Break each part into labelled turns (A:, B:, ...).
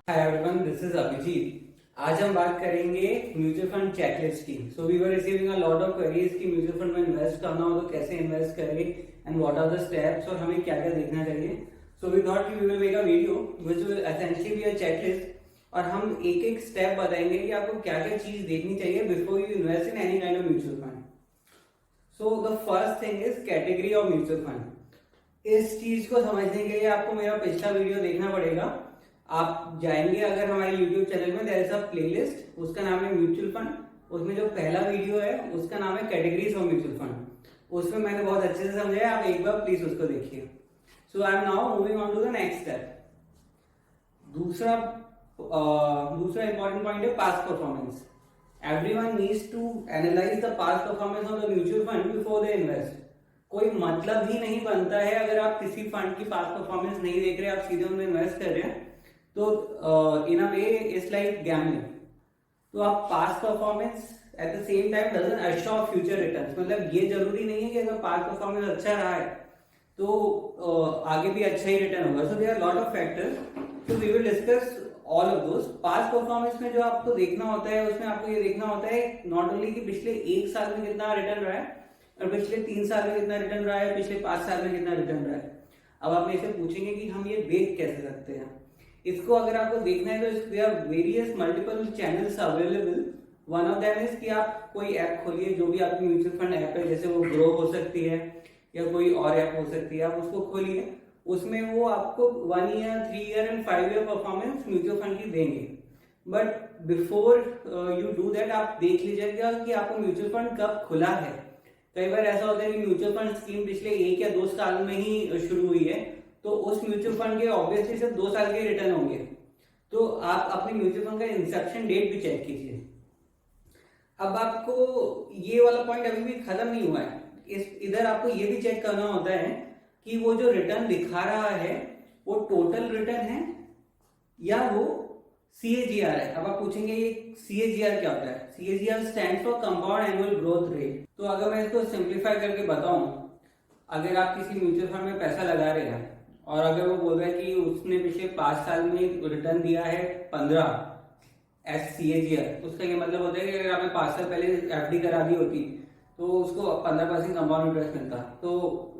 A: Hi everyone, this is Abhijit. आज हम बात करेंगे म्यूचुअल फंड चेकलिस्ट की। So we were receiving a lot of queries कि म्यूचुअल फंड में इन्वेस्ट करना हो तो कैसे इन्वेस्ट करें and what are the steps और हमें क्या क्या देखना चाहिए। So we thought we will make a video which will essentially be a checklist और हम एक एक स्टेप बताएंगे कि आपको क्या क्या चीज देखनी चाहिए before you invest in any kind of mutual fund. So the first thing is category of mutual fund. इस चीज को समझने के लिए आपको मेरा पिछला वीडियो देखना पड़ेगा। आप जाएंगे अगर हमारे YouTube चैनल में, देयर इज अ प्लेलिस्ट, उसका नाम है म्यूचुअल फंड। उसमें जो पहला वीडियो है उसका नाम है कैटेगरीज ऑफ म्यूचुअल फंड। उसमें मैंने बहुत अच्छे से समझाया, आप एक बार प्लीज उसको देखिए। So I am now moving on to the next step. दूसरा इंपॉर्टेंट पॉइंट है past performance. Everyone needs to analyse the past performance of the mutual fund before they invest. कोई मतलब ही नहीं बनता है अगर आप किसी फंड की पास्ट परफॉर्मेंस नहीं देख रहे, आप सीधे उनमें इन्वेस्ट कर रहे हैं, तो इन अ वे इट्स लाइक गैम्बलिंग। तो आप past performance at the same time doesn't assure future returns. मतलब ये जरूरी नहीं है कि अगर पास्ट परफॉर्मेंस अच्छा रहा है तो आगे भी अच्छा ही रिटर्न होगा। So there are lot of factors, तो we will discuss all of those. Past performance में जो आपको देखना होता है उसमें आपको ये देखना होता है नॉट ओनली कि पिछले 1 साल में कितना रिटर्न रहा है और पिछले 3 साल में कितना रिटर्न रहा है, पिछले 5 साल में कितना रिटर्न रहा है। अब आप मेरे से पूछेंगे कि हम ये देख कैसे सकते हैं। इसको अगर आपको देखना है तो there are various multiple channels available. One of them is कि आप कोई ऐप खोलिए, जो भी आपकी म्यूचुअल फंड ऐप है, जैसे वो ग्रो हो सकती है या कोई और ऐप हो सकती है, आप उसको खोलिए। उसमें वो आपको 1 year, 3 year and 5 year performance mutual fund की देंगे। But before you do that आप देख लीजिएगा कि आपको म्यूचुअल फंड कब खुला है। कई बार ऐसा होता है कि म्यूचुअल फंड स्कीम पिछले 1 या 2 साल में ही शुरू हुई है, तो उस म्यूचुअल फंड के ऑब्वियसली सिर्फ 2 साल के रिटर्न होंगे। तो आप अपने म्यूचुअल फंड का इंसेप्शन डेट भी चेक कीजिए। अब आपको ये वाला पॉइंट अभी भी खत्म नहीं हुआ है। इधर आपको ये भी चेक करना होता है कि वो जो रिटर्न दिखा रहा है वो टोटल रिटर्न है या वो CAGR है। अब आप पूछेंगे ये CAGR क्या होता है? CAGR stand for compound annual growth rate. तो अगर मैं इसको सिंप्लीफाई करके बताऊं, अगर आप किसी म्यूचुअल फंड में पैसा लगा रहे हैं और अगर वो बोल रहा है कि उसने पिछले 5 साल में रिटर्न दिया है 15 एस CAGR, उसका ये मतलब होता है कि अगर आपने 5 साल पहले FD करा दी होती तो उसको 15% कंपाउंड इंटरेस्ट मिलता, तो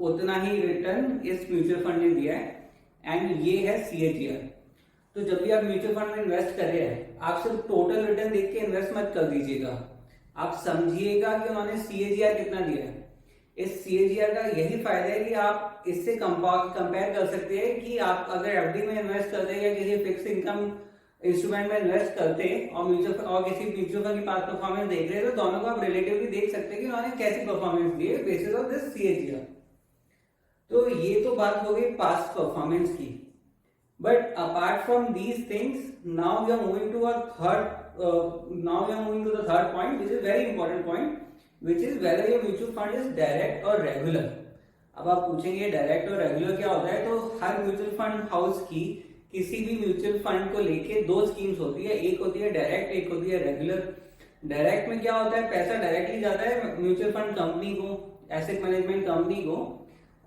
A: उतना ही रिटर्न इस म्यूचुअल फंड ने दिया है एंड ये है CAGR। तो जब भी आप म्यूचुअल फंड में इन्वेस्ट कर रहे हैं, आप सिर्फ टोटल रिटर्न देख के इन्वेस्ट मत कर दीजिएगा। आप समझिएगा कि उन्होंने CAGR कितना दिया है। इस CAGR का यही फायदा है कि आप इससे कंपेयर कर सकते हैं कि आप अगर FD में इन्वेस्ट करते हैं या किसी फिक्स इनकम इंस्ट्रूमेंट में इन्वेस्ट करते हैं और किसी म्यूचुअल फंड की पास परफॉर्मेंस देख रहे हैं, तो दोनों को आप रिलेटिवली देख सकते हैं कि उन्होंने कैसी परफॉर्मेंस दी है बेसिस ऑफ दिस CAGR। तो ये तो बात हो गई पास्ट परफॉर्मेंस की। But apart from these things, now we are moving to the third point, which is very important point, which is whether your mutual fund is direct or regular। अब आप पूछेंगे डायरेक्ट और regular क्या होता है, तो हर mutual fund house की किसी भी म्यूचुअल फंड को लेके 2 स्कीम्स होती है, एक होती है डायरेक्ट, एक होती है रेगुलर। डायरेक्ट में क्या होता है, पैसा डायरेक्टली जाता है म्यूचुअल फंड कंपनी को, एसेट मैनेजमेंट कंपनी को,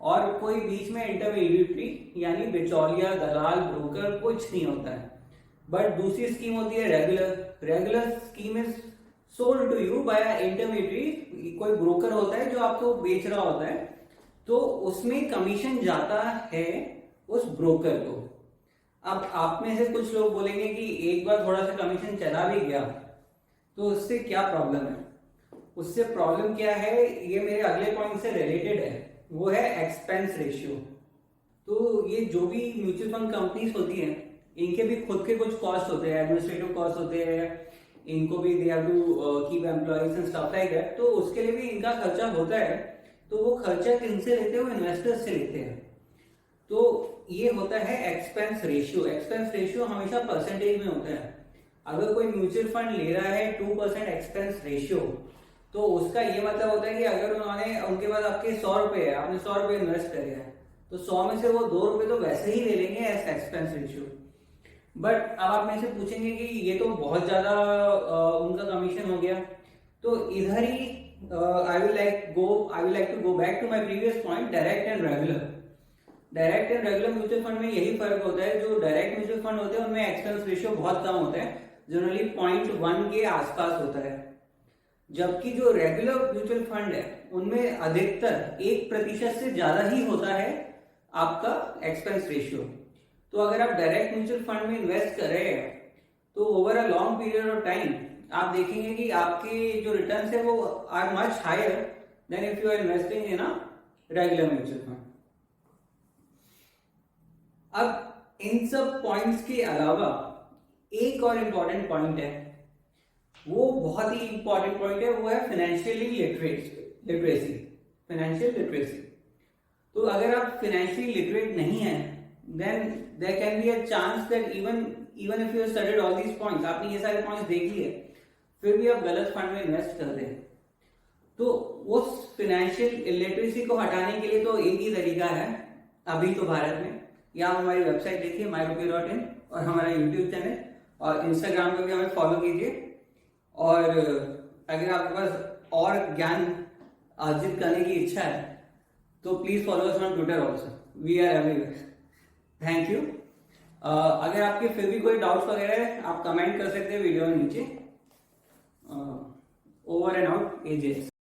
A: और कोई बीच में इंटरमीडिएटरी यानी बिचौलिया, दलाल, ब्रोकर कुछ नहीं होता है। बट दूसरी स्कीम होती है regular. Regular scheme is sold to you by intermediatory. कोई ब्रोकर होता है जो आपको बेच रहा होता है, तो उसमें कमीशन जाता है उस ब्रोकर को। अब आप में से कुछ लोग बोलेंगे कि एक बार थोड़ा सा कमीशन चला भी गया तो उससे क्या प्रॉब्लम है। उससे प्रॉब्लम क्या है, ये मेरे अगले पॉइंट से रिलेटेड है, वो है एक्सपेंस रेशियो। तो ये जो भी म्यूचुअल फंड कंपनीज होती हैं, इनके भी खुद के कुछ कॉस्ट होते हैं, एडमिनिस्ट्रेटिव कॉस्ट होते हैं, इनको भी they have to keep employees and stuff like that, तो उसके लिए भी इनका खर्चा होता है। तो वो खर्चा किनसे लेते हैं, वो इन्वेस्टर्स से लेते हैं। तो ये होता है एक्सपेंस रेशियो। एक्सपेंस रेशियो हमेशा परसेंटेज में होता है। अगर कोई म्यूचुअल फंड ले रहा है 2% एक्सपेंस रेशियो, तो उसका ये मतलब होता है कि अगर उनके पास आपके 100 रुपए है, आपने 100 रुपए इन्वेस्ट करे हैं, तो 100 में से वो 2 रुपए तो वैसे ही ले लेंगे एज एक्सपेंस रेशियो। बट अब आप मेरे से पूछेंगे कि ये तो बहुत ज्यादा उनका कमीशन हो गया। तो इधर ही I will like to go back to my previous point, direct and regular. Direct and regular mutual fund में यही फर्क होता है, जो डायरेक्ट म्यूचुअल फंड होते हैं उनमें एक्सपेंस रेशियो बहुत कम होता है, जनरली 0.1 के आसपास होता है, जबकि जो रेगुलर म्यूचुअल फंड है उनमें अधिकतर 1% से ज्यादा ही होता है आपका एक्सपेंस रेशियो। तो अगर आप डायरेक्ट म्यूचुअल फंड में इन्वेस्ट कर रहे हैं तो over a long period of time आप देखेंगे कि आपके जो रिटर्न्स है वो are much higher than if you are investing in a regular mutual fund. अब इन सब पॉइंट्स के अलावा एक और इम्पॉर्टेंट पॉइंट है, वो बहुत ही इंपॉर्टेंट पॉइंट है, वो है फाइनेंशियली लिटरेसी, फाइनेंशियल लिटरेसी। तो अगर आप फाइनेंशियली लिटरेट नहीं है then there can be a chance that even if you studied all these points, आपने ये सारे पॉइंट्स देख लिए फिर भी आप गलत फंड में इन्वेस्ट कर दें, तो उस फाइनेंशियल इलिटरेसी को हटाने के लिए तो एक ही तरीका है अभी तो भारत में, या आप हमारी वेबसाइट देखिए myrupee.in और हमारा यूट्यूब चैनल और इंस्टाग्राम पे भी हमें फॉलो कीजिए। और अगर आपके पास और ज्ञान अर्जित करने की इच्छा है तो please follow us on Twitter also, we are everywhere. Thank you. अगर आपके फिर भी कोई डाउट्स वगैरह है आप कमेंट कर सकते हैं वीडियो के नीचे। Over and out AJS।